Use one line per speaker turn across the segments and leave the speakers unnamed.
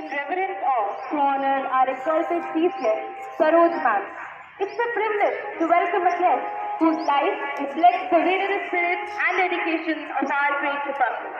in reverent awe to honor our exalted chief guest, Saroj ma'am. It's a privilege to welcome a guest whose life reflects the vigorous spirit and dedication of our great republic.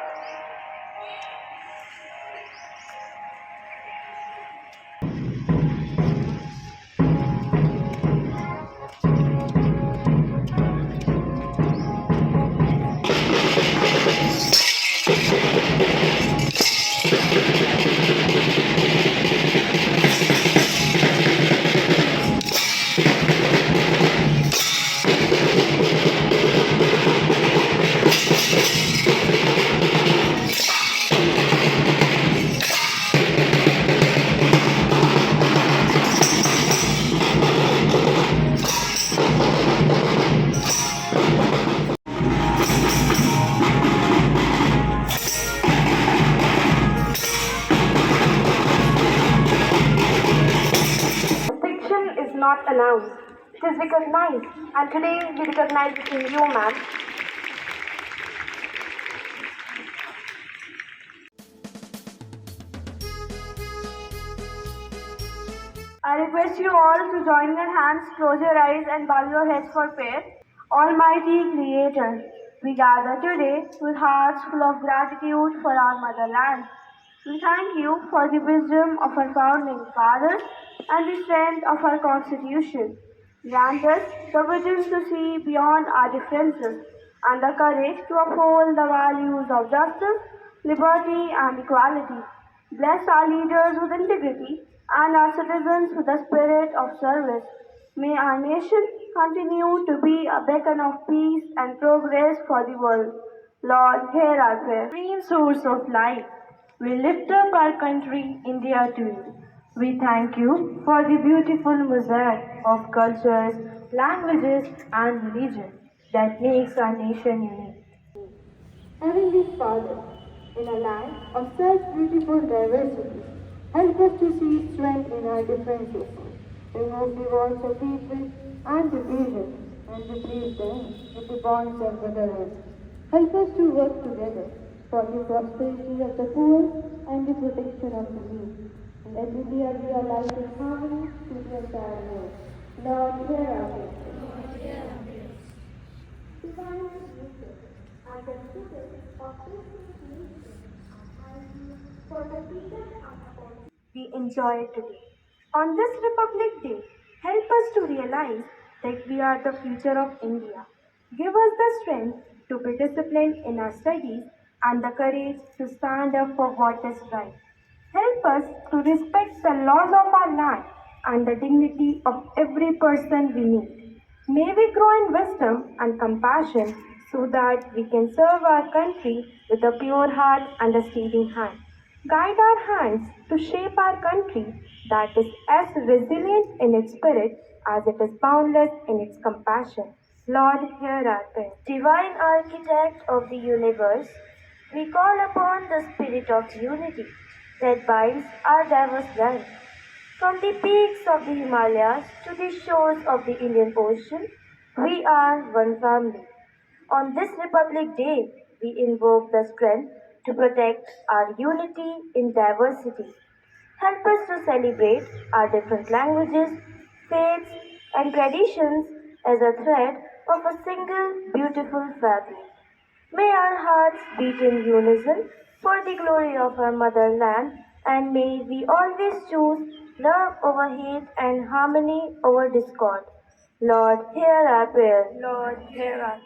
Distinction is not announced, it is recognized, and today we recognize it in you, ma'am. I request you all to join your hands, close your eyes, and bow your heads for prayer. Almighty Creator, we gather today with hearts full of gratitude for our motherland. We thank you for the wisdom of our founding fathers and the strength of our Constitution. Grant us the vision to see beyond our differences and the courage to uphold the values of justice, liberty, and equality. Bless our leaders with integrity and our citizens with the spirit of service. May our nation continue to be a beacon of peace and progress for the world. Lord, hear our prayer. Supreme source of life, we lift up our country, India, to you. We thank you for the beautiful mosaic of cultures, languages, and religions that makes our nation unique. Heavenly Father, in a land of such beautiful diversity, help us to see strength in our differences, remove the walls of hatred and division, and replace them with the bonds of brotherhood. Help us to work together for the prosperity of the poor and the protection of the weak. And let India be a life in harmony to the entire world. Lord, hear our prayer. Divine Creator, I consider of this nation for the freedom and opportunity we enjoy today. On this Republic Day, help us to realize that we are the future of India. Give us the strength to be disciplined in our studies and the courage to stand up for what is right. Help us to respect the laws of our land and the dignity of every person we meet. May we grow in wisdom and compassion so that we can serve our country with a pure heart and a steady hand. Guide our hands to shape our country that is as resilient in its spirit as it is boundless in its compassion. Lord, hear our prayer. Divine Architect of the universe, we call upon the spirit of unity that binds our diverse land. From the peaks of the Himalayas to the shores of the Indian Ocean, we are one family. On this Republic Day, we invoke the strength to protect our unity in diversity. Help us to celebrate our different languages, faiths, and traditions as a thread of a single beautiful fabric. May our hearts beat in unison for the glory of our motherland, and may we always choose love over hate and harmony over discord. Lord, hear our prayer. Lord, hear our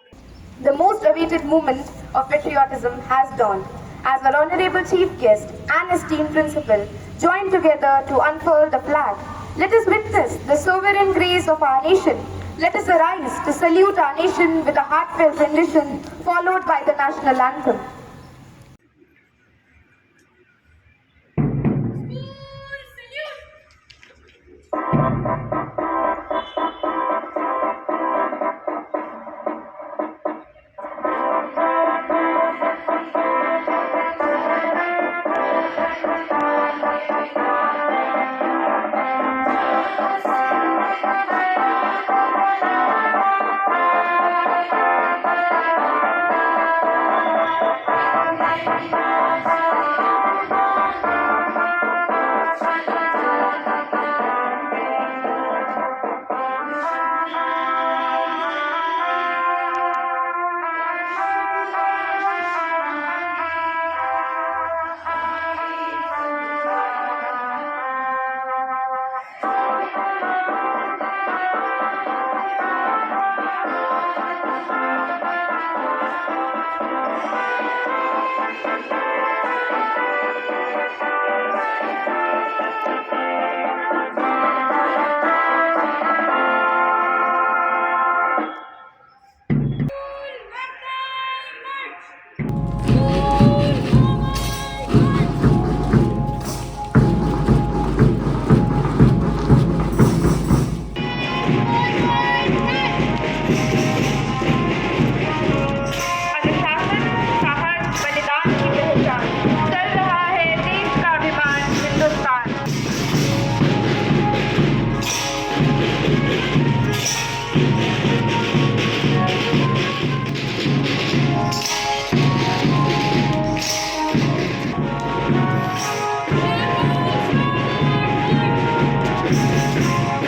The most awaited moment of patriotism has dawned as our honorable chief guest and esteemed principal join together to unfurl the flag. Let us witness the sovereign grace of our nation. Let us arise to salute our nation with a heartfelt rendition followed by the national anthem.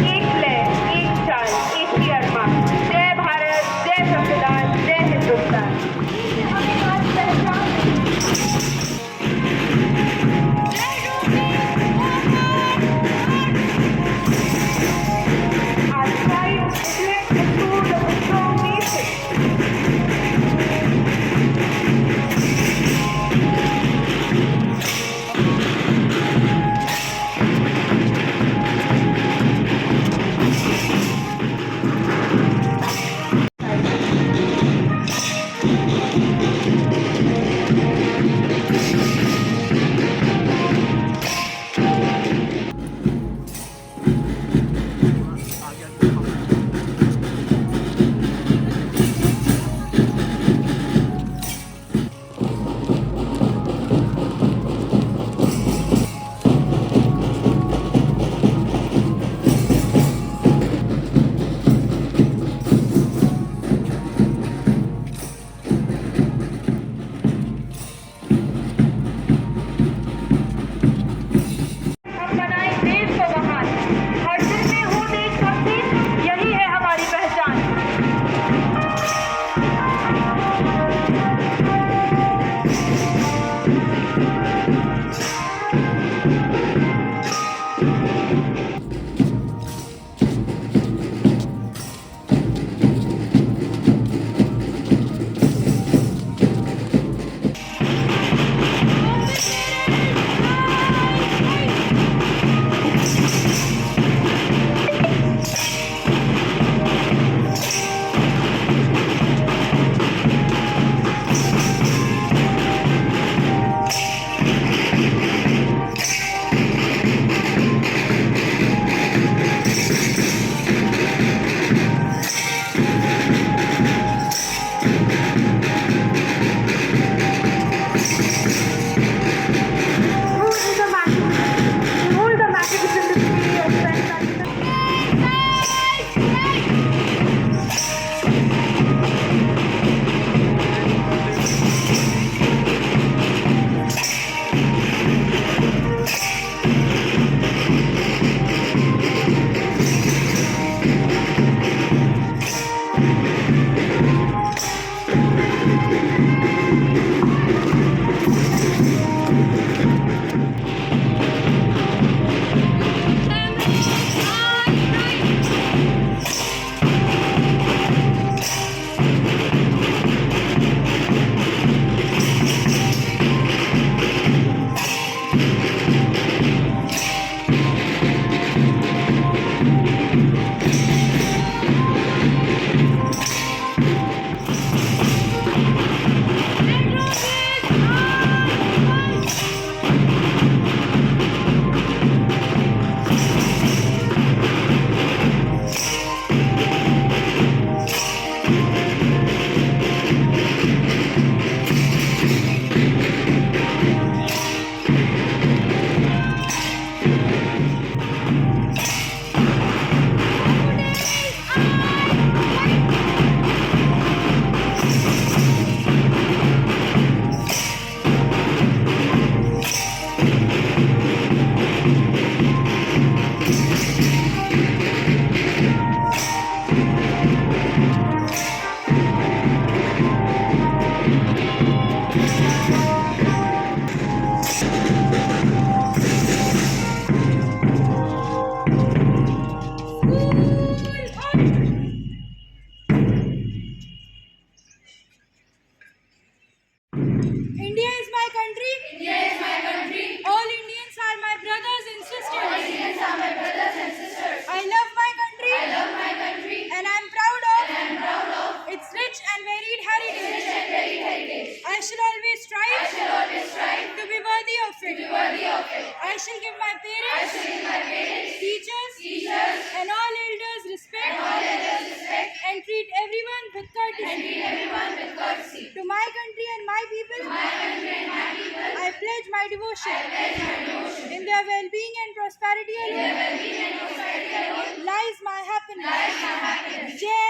एक flag, एक चाल, एक ही अरमान। जय भारत, जय संविधान, जय हिंदुस्तान। हमें आज पहचान our pride reflects into the strong nation. हम बनाए देश को महान। हर दिल में हो देशभक्ति, यही है हमारी पहचान। Behold the magnificent display of French
India is my country. India is my country. All Indians are my brothers and sisters. All Indians are my brothers and sisters. I love my country. I love my country. And I am proud of. And I am proud of its rich and varied heritage. Rich and varied heritage. I shall always strive. I shall always strive to be worthy of it. To be worthy of it. I shall give my parents. I shall give my parents. Teachers. Teachers. And all elders respect. And all elders respect. And treat everyone with courtesy. And treat everyone with courtesy. To my country and my people. To my country and my people. I pledge my devotion. I pledge my devotion. In their well-being and prosperity alone. In their well-being and prosperity alone. Lies my happiness. Lies my happiness. Jai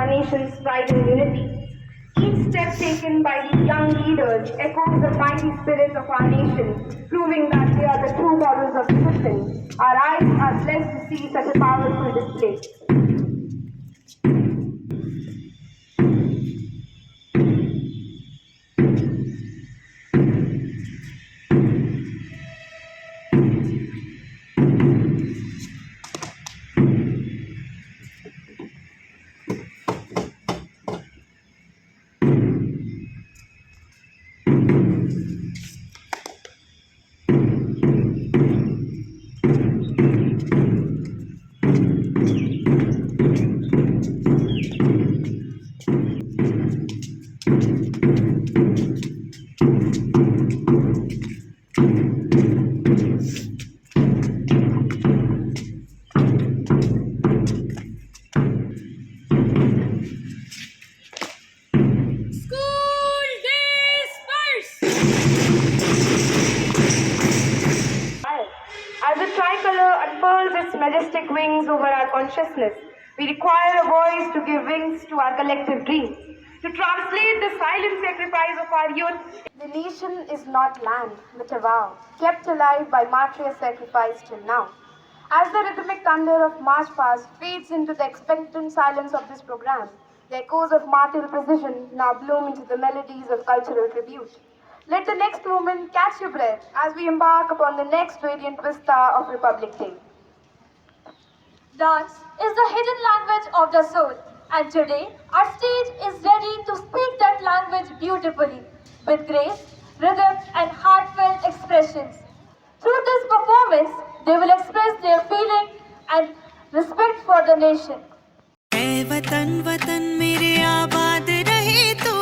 our nation's pride and unity. Each step taken by these young leaders echoes the mighty spirit of our nation, proving that they are the true models of discipline. Our eyes are blessed to see such a powerful display.
School dispersed.
As the tricolor unfurls its majestic wings over our consciousness, we require a voice to give wings to our collective dreams. To translate the silent sacrifice of our youth, the nation is not land, but a vow, kept alive by martyr sacrifice till now. As the rhythmic thunder of march past fades into the expectant silence of this program, the echoes of martial precision now bloom into the melodies of cultural tribute. Let the next moment catch your breath as we embark upon the next radiant vista of Republic Day.
Dance is the hidden language of the soul, and today our stage is ready to speak that language beautifully, with grace, rhythm, and heartfelt expressions. Through this performance, they will express their feeling and respect for the nation.
ऐ वतन वतन मेरे आबाद रहे तू,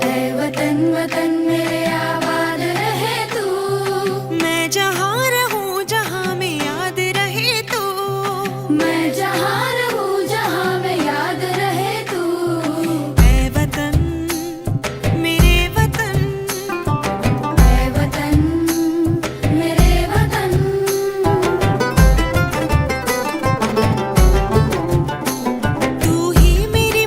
ऐ वतन वतन मेरे आबाद रहे तू, मैं जहाँ रहूँ जहाँ में याद रहे तू, मैं जहाँ रहूँ जहाँ में याद रहे तू, ऐ वतन मेरे वतन, ऐ वतन मेरे वतन, तू ही मेरी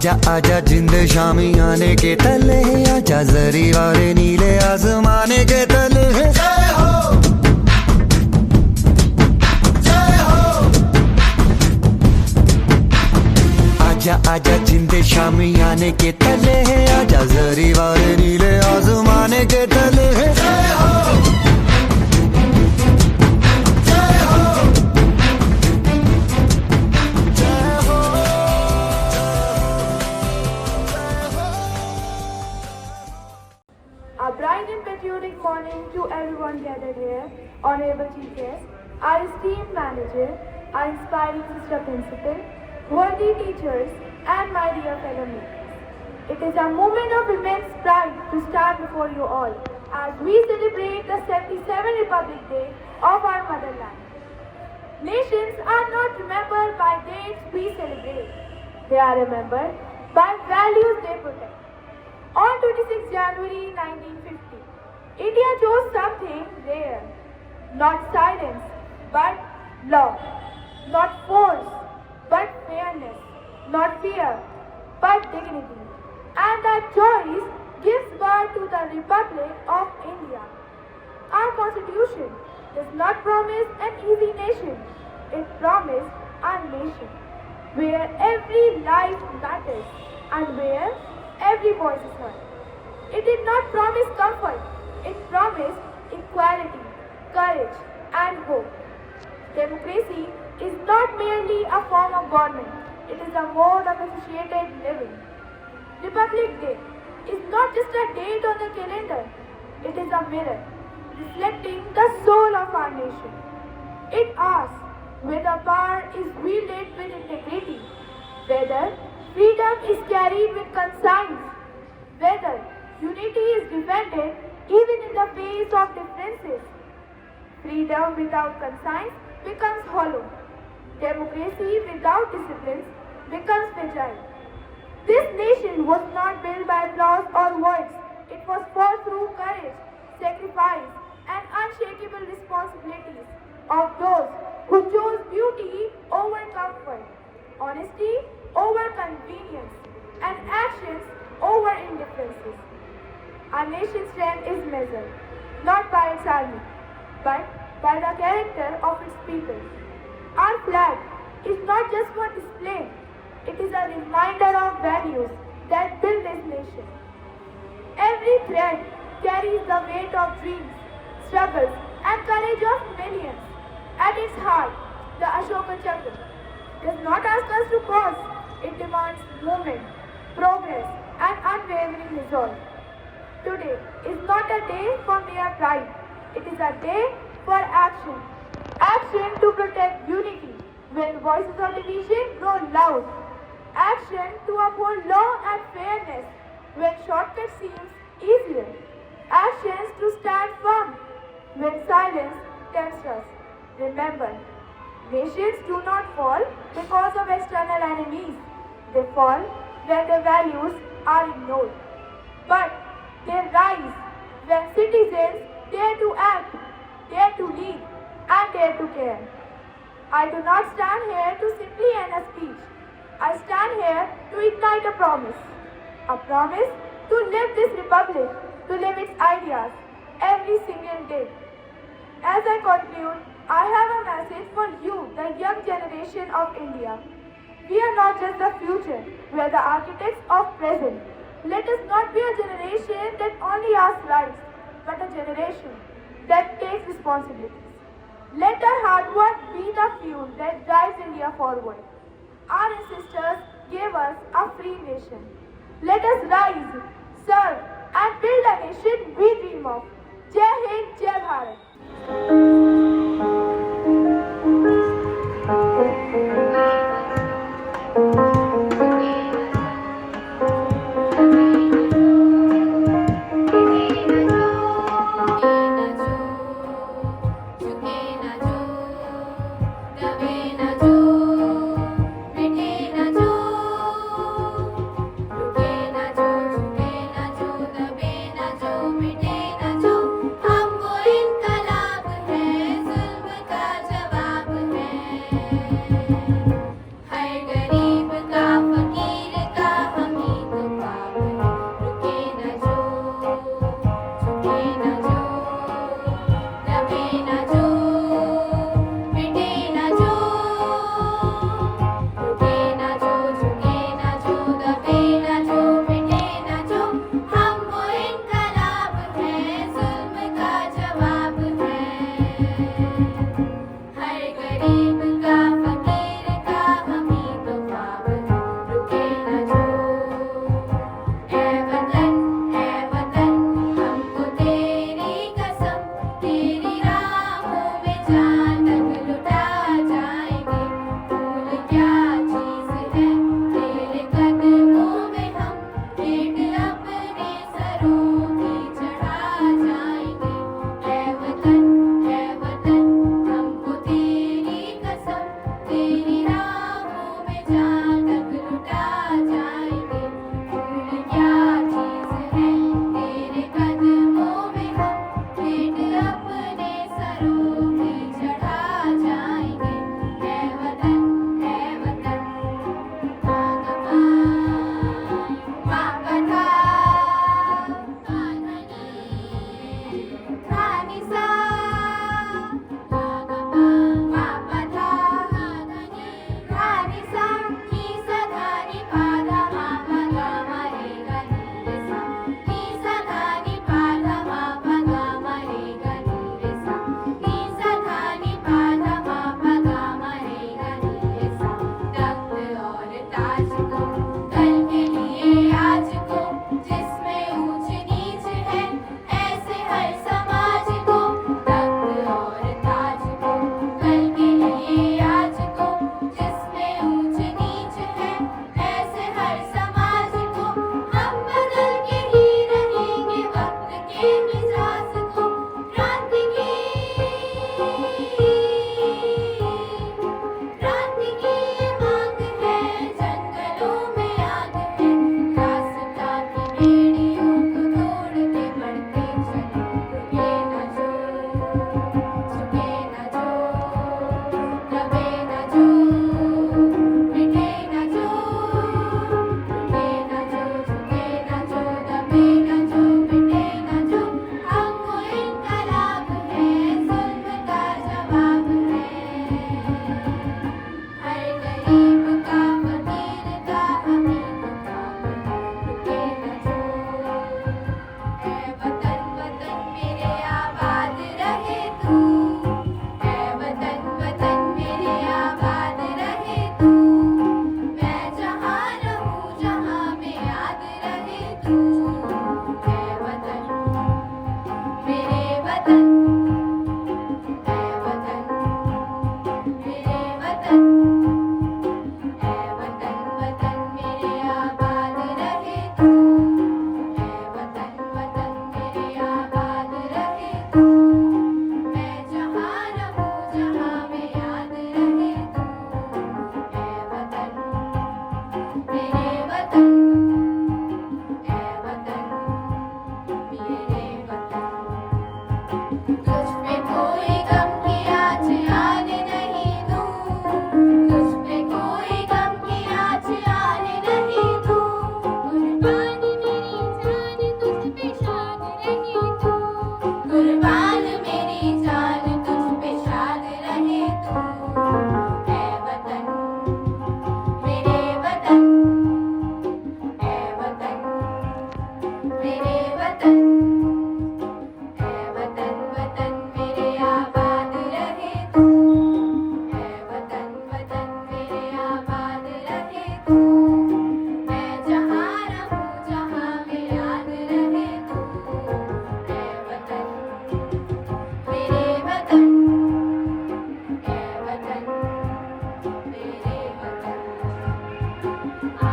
आजा आजा जिंद शामी आने के तले, आजा जरी वाले नीले आसमाने के तले। जय हो जय हो, आजा आजा जिंद शामी आने के तले, आजा जरी वाले नीले आसमाने के तले। जय हो
A bright and patriotic morning to everyone gathered here, Honorable Chief Guest, our esteemed manager, our inspiring sister principal, worthy teachers, and my dear fellow makers. It is a moment of immense pride to stand before you all as we celebrate the 77th Republic Day of our motherland. Nations are not remembered by dates we celebrate. They are remembered by values they protect. On 26 January 1950, India chose something rare. Not silence, but love. Not force, but fairness. Not fear, but dignity. And that choice gives birth to the Republic of India. Our Constitution does not promise an easy nation. It promises a nation where every life matters and where every voice is heard. It did not promise comfort. It promised equality, courage, and hope. Democracy is not merely a form of government. It is a mode of associated living. Republic Day is not just a date on the calendar. It is a mirror reflecting the soul of our nation. It asks whether power is wielded with integrity, whether freedom is carried with conscience, whether unity is defended even in the face of differences. Freedom without conscience becomes hollow. Democracy without discipline becomes fragile. This nation was not built by applause or words. It was fought through courage, sacrifice, and unshakable responsibilities of those who chose beauty over comfort, honesty over convenience, and actions over indifferences. Our nation's strength is measured not by its army, but by the character of its people. Our flag is not just for display, it is a reminder of values that build this nation. Every thread carries the weight of dreams, struggles, and courage of millions. At its heart, the Ashoka Chakra does not ask us to pause. It demands movement, progress, and unwavering resolve. Today is not a day for mere pride. It is a day for action. Action to protect unity when voices of division grow loud. Action to uphold law and fairness when shortcut seems easier. Actions to stand firm when silence tempts us. Remember, nations do not fall because of external enemies. They fall when their values are ignored. But they rise when citizens dare to act, dare to lead, and dare to care. I do not stand here to simply end a speech. I stand here to ignite a promise. A promise to live this republic, to live its ideas every single day. As I conclude, I have a message for you, the young generation of India. We are not just the future, we are the architects of present. Let us not be a generation that only asks rights, but a generation that takes responsibilities. Let our hard work be the fuel that drives India forward. Our ancestors gave us a free nation. Let us rise, serve, and build a nation we dream of. Jai Hind, Jai Bharat.
मिटे न जो
कुर्बान मेरी जान तुझ पे शाद रहे तू ऐ वतन मेरे वतन ऐ वतन मेरे वतन ऐ वतन वतन मेरे आबाद रहे तू ऐ वतन वतन मेरे आबाद रहे तू मैं जहाँ रहूँ जहाँ में याद रहे तू ऐ वतन मेरे वतन ऐ वतन मेरे वतन आ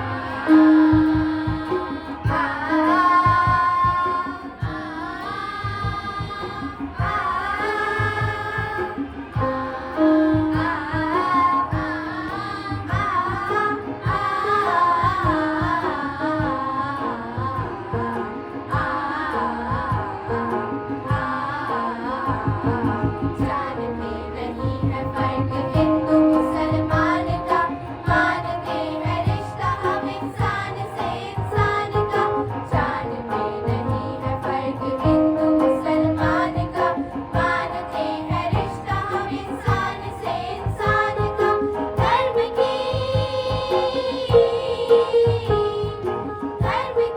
जानते नहीं है फर्क हिंदू मुसलमान का मानते हैं रिश्ता हम इंसान से इंसान का जानते नहीं है फर्क हिंदू मुसलमान का मानते हैं रिश्ता हम इंसान से इंसान का धर्म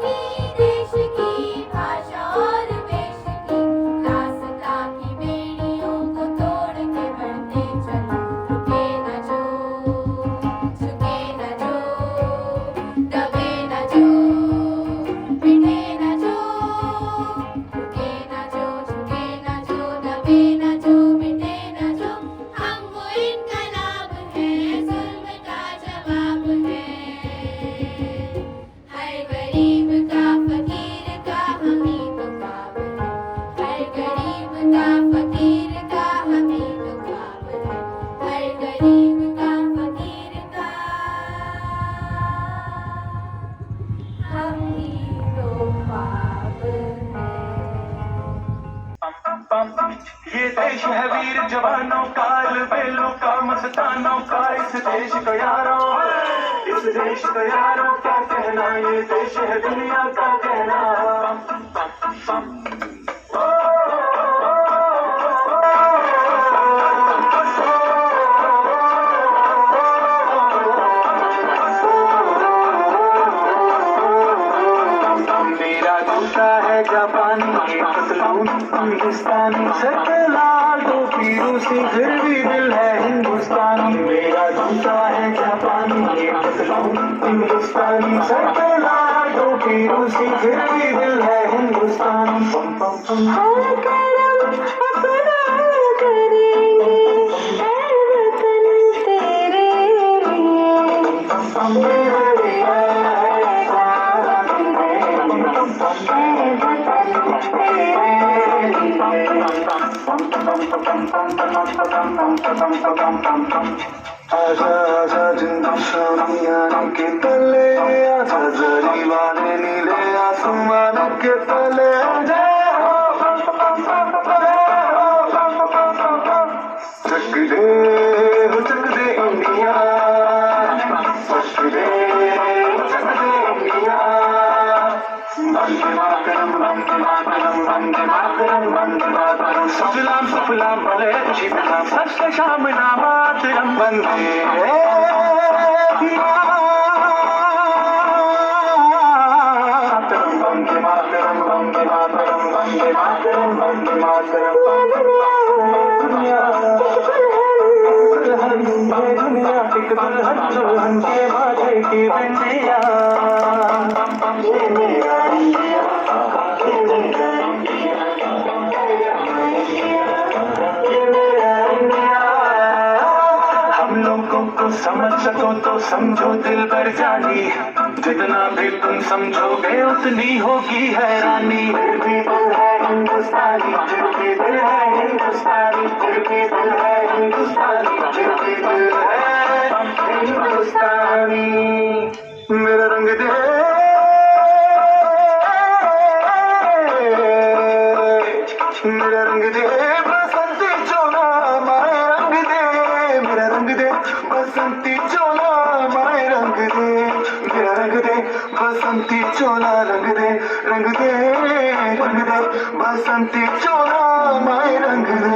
की देश की भाषा और वेश की रास्ता की बेड़ियों को तोड़ के बढ़ते चलो रुके न जो झुके न जो दबे न जो मिटे न जो रुके न जो झुके न जो दबे न जो मिटे न जो हम वो इनकलाब है जुल्म का जवाब है हर गरीब का फकीर का हमी तो ख्वाब है हर गरीब का फकीर का हमी तो ख्वाब है हर गरीब का फकीर का हमी तो ख्वाब है
ये देश है वीर जवानों का अलबेलों का मस्तानों का इस देश का यारों क्या कहना ये देश है दुनिया का कहना मेरा जूता है जापानी ये पतलून हिंदुस्तानी सर पे लाल टोपी रूसी फिर भी दिल है हिंदुस्तानी मेरा जूता है जापानी ये पतलून हिंदुस्तानी सर पे लाल टोपी रूसी फिर भी दिल है हिंदुस्तानी पम पम पम आजा आजा जिंदगी आने के तले आजा जरी वाले नीले आसमान के तले चक दे इंडिया चक दे इंडिया वंदे मातरम वंदे मातरम वंदे मातरम वंदे मातरम सफलाम सफलाम भले अच्छी सलाम सच शाम नामातरम वंदे मातरम वंदे मातरम वंदे मातरम वंदे मातरम वंदे मातरम दुनिया एक दुल्हन दुल्हन के माथे की बिंदिया ये मेरा इंडिया ये मेरा इंडिया ये मेरा इंडिया हम लोगों को समझ सको तो समझो दिल भर जानी जितना भी तुम समझोगे उतनी होगी हैरानी फिर भी दिल है हिंदुस्तानी फिर भी दिल है हिंदुस्तानी फिर भी दिल है हिंदुस्तानी फिर भी दिल है हिंदुस्तानी मेरा रंग दे मेरा रंग दे बसंती चोला माए रंग दे मेरा रंग दे बसंती चोला माए रंग दे मेरा रंग दे बसंती बसंती चोला रंग दे रंग दे रंग दे बसंती चोला माए रंग दे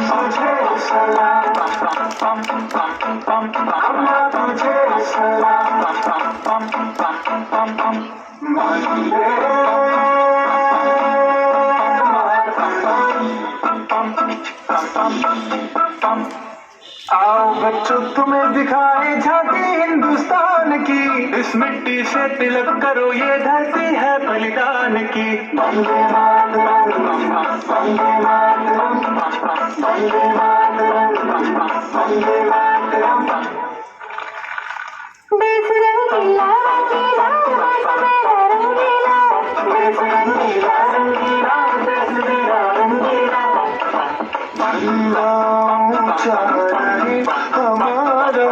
तुझे सलाम अम्मा तुझे सलाम आओ बच्चों तुम्हें दिखाए झांकी हिंदुस्तान की इस मिट्टी से तिलक करो ये धरती है बलिदान की वंदे मातरम वंदे मातरम वंदे मातरम वंदे मातरम
देश रंगीला रंगीला देश मेरा रंगीला देश रंगीला रंगीला देश मेरा रंगीला
बंदा ऊंचा रहे हमारा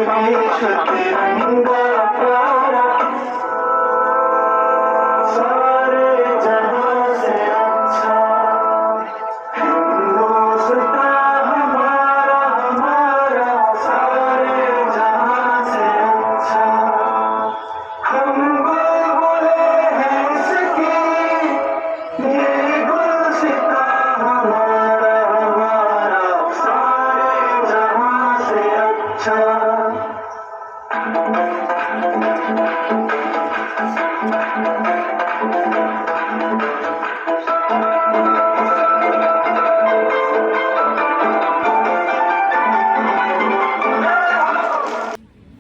देश तिरंगा प्यारा सारे जहां से अच्छा हिंदुस्तान हमारा हमारा सारे जहां से अच्छा हम बुलबुले हैं इसकी ये गुलसिता हमारा हमारा सारे जहां से अच्छा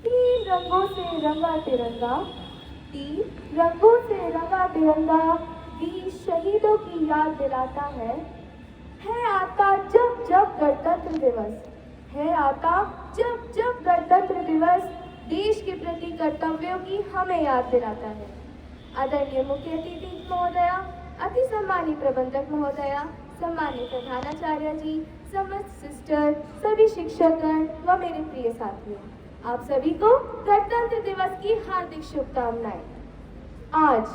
तीन रंगों से रंगा तिरंगा तीन रंगों से रंगा तिरंगा वीर शहीदों की याद दिलाता है आता जब जब गणतंत्र दिवस है आता जब जब गणतंत्र दिवस देश के प्रति कर्तव्यों की हमें याद दिलाता है। आदरणीय मुख्य अतिथि महोदया, अति सम्मानित प्रबंधक महोदया, सम्मानित प्रधानाचार्य जी, समस्त सिस्टर, सभी शिक्षकगण व मेरे प्रिय साथियों, आप सभी को गणतंत्र दिवस की हार्दिक शुभकामनाएं। आज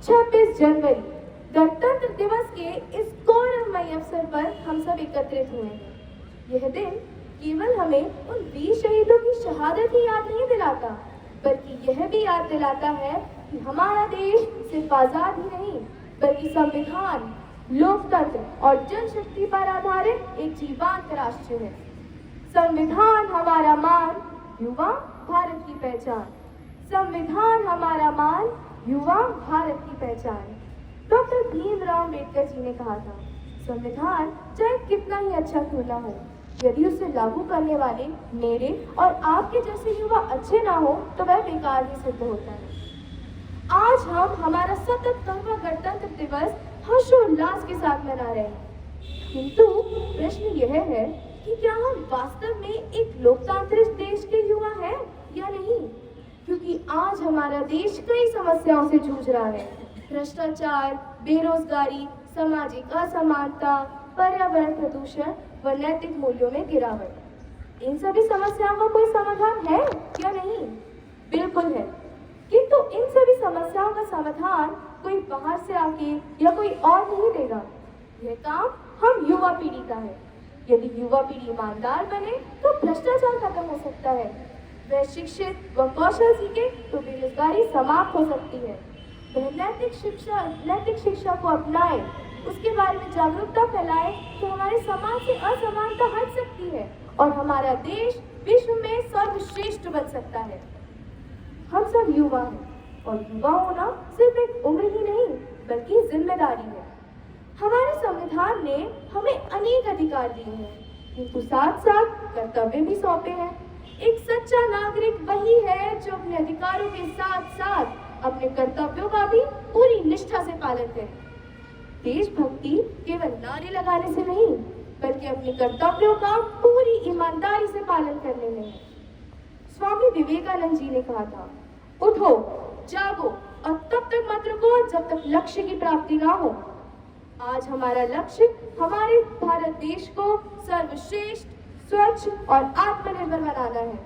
26 जनवरी गणतंत्र दिवस के इस गौरवमयी अवसर पर हम सब एकत्रित हुए हैं। यह दिन केवल हमें उन वीर शहीदों की शहादत ही याद नहीं दिलाता, बल्कि यह भी याद दिलाता है कि हमारा देश सिर्फ आजाद ही नहीं, बल्कि संविधान, लोकतंत्र और जनशक्ति पर आधारित एक जीवंत राष्ट्र है। संविधान हमारा मान, युवा भारत की पहचान। संविधान हमारा मान, युवा भारत की पहचान। डॉक्टर भीमराव अम्बेडकर जी ने कहा था, संविधान चाहे कितना ही अच्छा क्यों ना हो, यदि उसे लागू करने वाले मेरे और आपके जैसे युवा अच्छे ना हो तो वह बेकार ही सिद्ध होता है। आज हम हमारा 77वां गणतंत्र दिवस हर्षोल्लास के साथ मना रहे हैं, किंतु प्रश्न यह है कि क्या हम वास्तव में एक लोकतांत्रिक देश के युवा हैं या नहीं? क्योंकि आज हमारा देश कई समस्याओं से जूझ रहा है। भ्रष्टाचार, बेरोजगारी, सामाजिक असमानता, पर्यावरण प्रदूषण व नैतिक मूल्यों में गिरावट। इन सभी समस्याओं का कोई समाधान है या नहीं? बिल्कुल है, किंतु इन सभी समस्याओं का समाधान कोई बाहर से आके या कोई और नहीं देगा। यह काम हम युवा पीढ़ी का है। यदि युवा पीढ़ी ईमानदार बने तो भ्रष्टाचार खत्म हो सकता है, वह शिक्षित व कौशल सीखे तो बेरोजगारी समाप्त हो सकती है, वह नैतिक शिक्षा को अपनाए, उसके बारे में जागरूकता फैलाए तो हमारे समाज से असमानता हट सकती है और हमारा देश विश्व में सर्वश्रेष्ठ बन सकता है। हम सब युवा हैं और युवा होना सिर्फ एक उम्र ही नहीं बल्कि जिम्मेदारी है। हमारे संविधान ने हमें अनेक अधिकार दिए हैं, किंतु साथ साथ कर्तव्य भी सौंपे हैं। एक सच्चा नागरिक वही है जो अपने अधिकारों के साथ साथ अपने कर्तव्यों का भी पूरी निष्ठा से पालन करे। देशभक्ति केवल नारे लगाने से नहीं बल्कि अपने कर्तव्यों का पूरी ईमानदारी से पालन करने में है। स्वामी विवेकानंद जी ने कहा था, उठो, जागो और तब तक मत रुको जब तक लक्ष्य की प्राप्ति ना हो। आज हमारा लक्ष्य हमारे भारत देश को सर्वश्रेष्ठ, स्वच्छ और आत्मनिर्भर बनाना है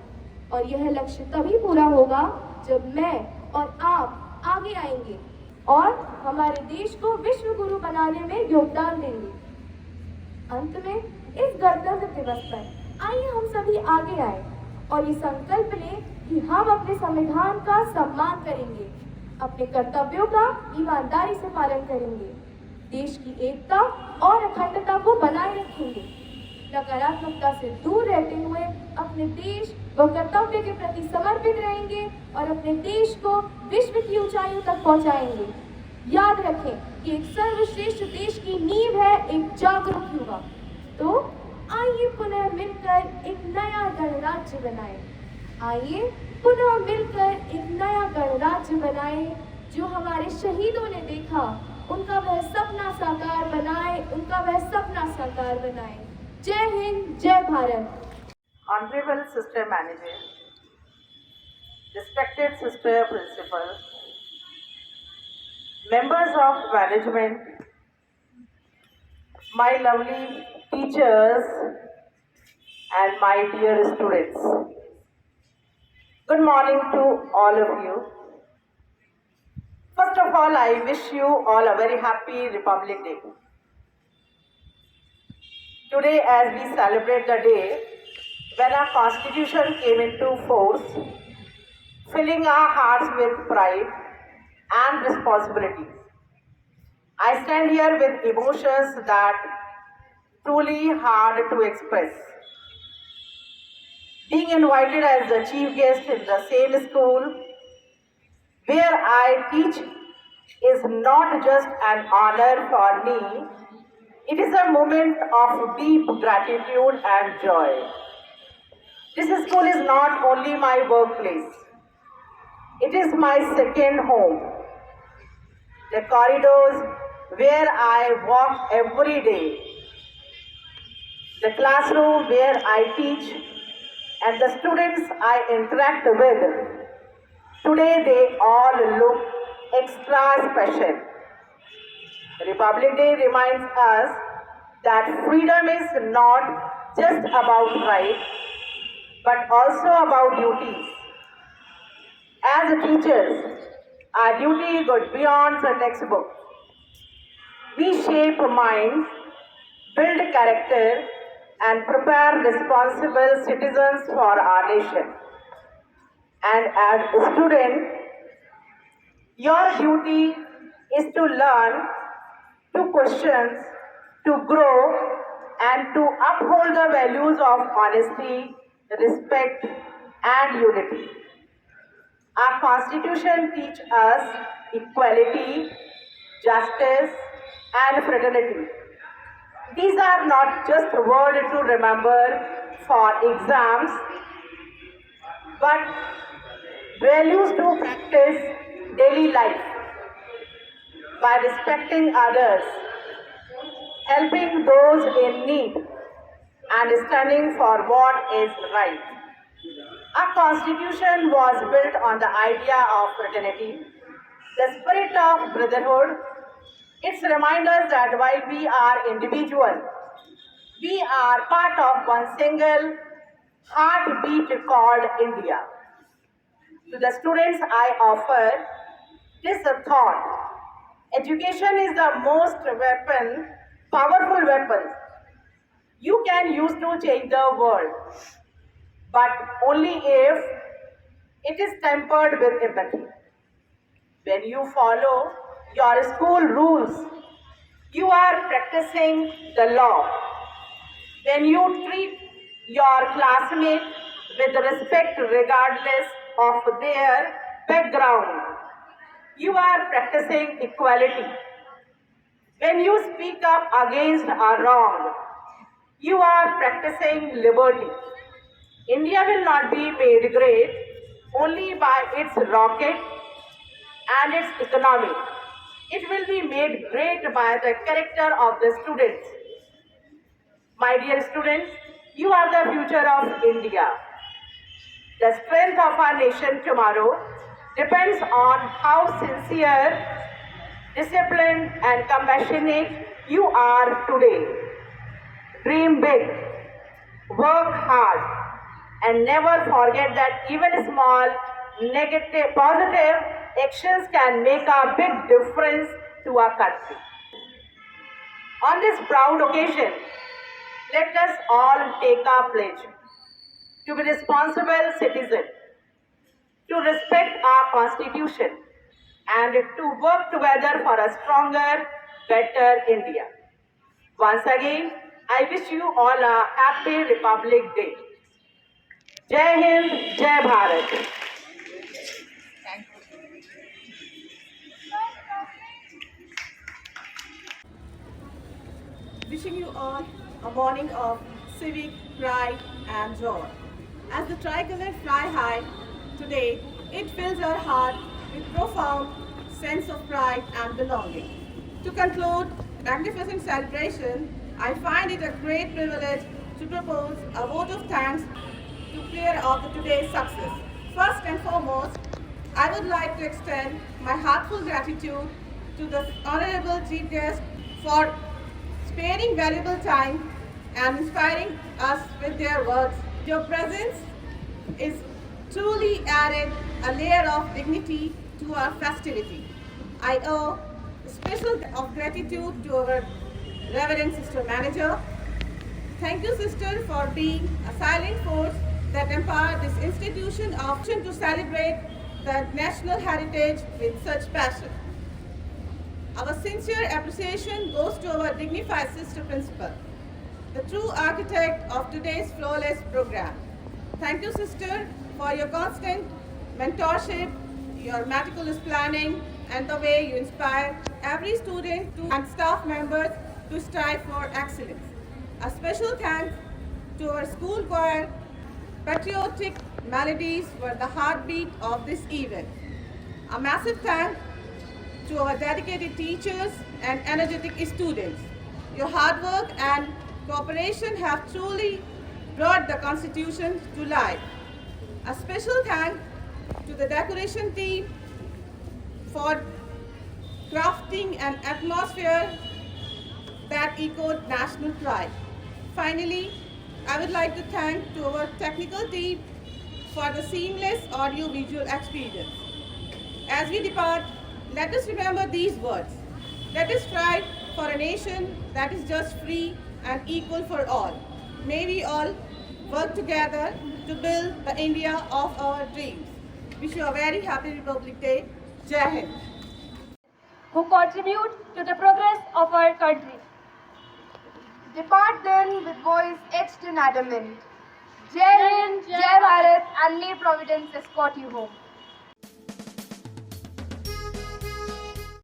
और यह लक्ष्य तभी पूरा होगा जब मैं और आप आगे आएंगे और हमारे देश को विश्व गुरु बनाने में योगदान देंगे। अंत में इस गणतंत्र दिवस पर आइए हम सभी आगे आए और ये संकल्प लें
कि हम अपने संविधान का सम्मान करेंगे, अपने कर्तव्यों का ईमानदारी से पालन करेंगे, देश की एकता और अखंडता को बनाए रखेंगे, नकारात्मकता से दूर रहते हुए अपने देश व कर्तव्य के प्रति समर्पित रहेंगे और अपने देश को विश्व की ऊंचाइयों तक पहुंचाएंगे। याद रखें कि एक सर्वश्रेष्ठ देश की नींव है एक जागरूक युवा। तो आइए पुनः मिलकर एक नया गणराज्य बनाएं। आइए पुनः मिलकर एक नया गणराज्य बनाएं, जो हमारे शहीदों ने देखा उनका वह सपना साकार बनाए, उनका वह सपना साकार बनाए। जय हिंद, जय Bharat.
Honorable Sister Manager, respected Sister Principal, members of management, my lovely teachers, and my dear students. Good morning to all of you. First of all, I wish you all a very happy Republic Day. Today, as we celebrate the day when our Constitution came into force, filling our hearts with pride and responsibility, I stand here with emotions that truly hard to express. Being invited as the chief guest in the same school where I teach is not just an honor for me, it is a moment of deep gratitude and joy. This school is not only my workplace, it is my second home. The corridors where I walk every day, the classroom where I teach, and the students I interact with, today they all look extra special. Republic Day reminds us that freedom is not just about rights, but also about duties. As teachers, our duty goes beyond the textbook. We shape minds, build character, and prepare responsible citizens for our nation. And as a student, your duty is to learn, to question, to grow, and to uphold the values of honesty, respect, and unity. Our Constitution teaches us equality, justice, and fraternity. These are not just words to remember for exams, but values to practice daily life by respecting others, helping those in need, and standing for what is right. Our Constitution was built on the idea of fraternity, the spirit of brotherhood. It reminds us that while we are individuals, we are part of one single heartbeat called India. To the students, I offer this thought. Education is the most powerful weapon you can use to change the world, but only if it is tempered with empathy. When you follow your school rules, you are practicing the law. When you treat your classmates with respect regardless of their background, you are practicing equality. When you speak up against a wrong, you are practicing liberty. India will not be made great only by its rocket and its economy. It will be made great by the character of the students. My dear students, you are the future of India. The strength of our nation tomorrow depends on how sincere, disciplined, and compassionate you are today. Dream big, work hard, and never forget that even small, positive actions can make a big difference to our country. On this proud occasion, let us all take our pledge to be responsible citizens, to respect our constitution, and to work together for a stronger, better India. Once again, I wish you all a happy Republic Day. Jai Hind, Jai Bharat.
Wishing you all a morning of civic pride and joy. As the tricolor fly high today, it fills our heart with profound sense of pride and belonging. To conclude magnificent celebration, I find it a great privilege to propose a vote of thanks to clear up today's success. First and foremost, I would like to extend my heartfelt gratitude to the Honorable Chief Guest for sparing valuable time and inspiring us with their words. Your presence is truly added a layer of dignity to our festivity. I owe a special of gratitude to our Reverend Sister Manager. Thank you, Sister, for being a silent force that empowered this institution to celebrate the national heritage with such passion. Our sincere appreciation goes to our dignified sister principal, the true architect of today's flawless program. Thank you, sister, for your constant mentorship, your meticulous planning, and the way you inspire every student and staff members to strive for excellence. A special thanks to our school choir. Patriotic melodies were the heartbeat of this event. A massive thanks to our dedicated teachers and energetic students. Your hard work and cooperation have truly brought the Constitution to life. A special thanks to the decoration team for crafting an atmosphere that echoed national pride. Finally, I would like to thank to our technical team for the seamless audio-visual experience. As we depart, let us remember these words. Let us strive for a nation that is just free and equal for all. May we all work together to build the India of our dreams. Wish you a very happy Republic Day. Jai Hind.
who contribute to the progress of our country.
Depart then with voice etched in adamant. Jai Hind, Jai Bharat, and may Providence escort you home.